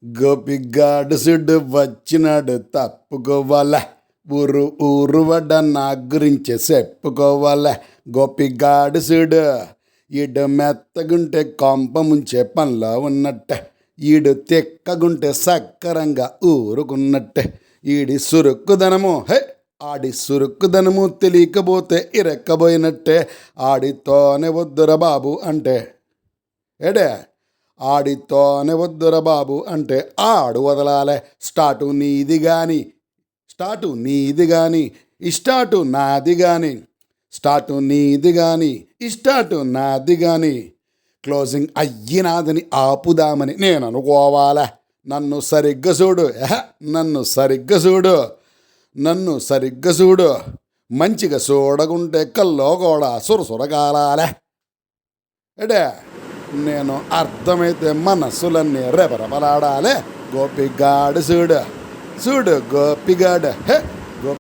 గోపిగాడు సుడు వచ్చినాడు తప్పుకోవాలా ఊరు ఊరు వడ్డ నా గురించి చెప్పుకోవాలా గోపిగాడు సుడు ఈడు మెత్తగుంటే కొంప ముంచే పనిలో ఉన్నట్టే ఈడు తిక్కగుంటే సక్కరంగా ఊరుకున్నట్టే ఈడి సురుక్కుదనము ఆడి సురుక్కుదనము తెలియకపోతే ఇరెక్కబోయినట్టే ఆడితోనే వద్దుర బాబు అంటే ఏడే ఆడితోనే వద్దుర బాబు అంటే ఆడు వదలాలే స్టార్టు నీది కానీ ఇస్టార్టు నాది కానీ స్టార్టు నీది కానీ ఇస్టార్టు నాది కానీ క్లోజింగ్ అయ్యినాదని ఆపుదామని నేను అనుకోవాలా నన్ను సరిగ్గా చూడు నన్ను సరిగ్గా చూడు మంచిగా చూడకుంటే కల్లో కూడా సురసురగాలాలే ఎడే నేను అర్థమైతే మనస్సులన్నీ రెపరెపలాడాలే గోపిగాడు చూడు గోపిగాడు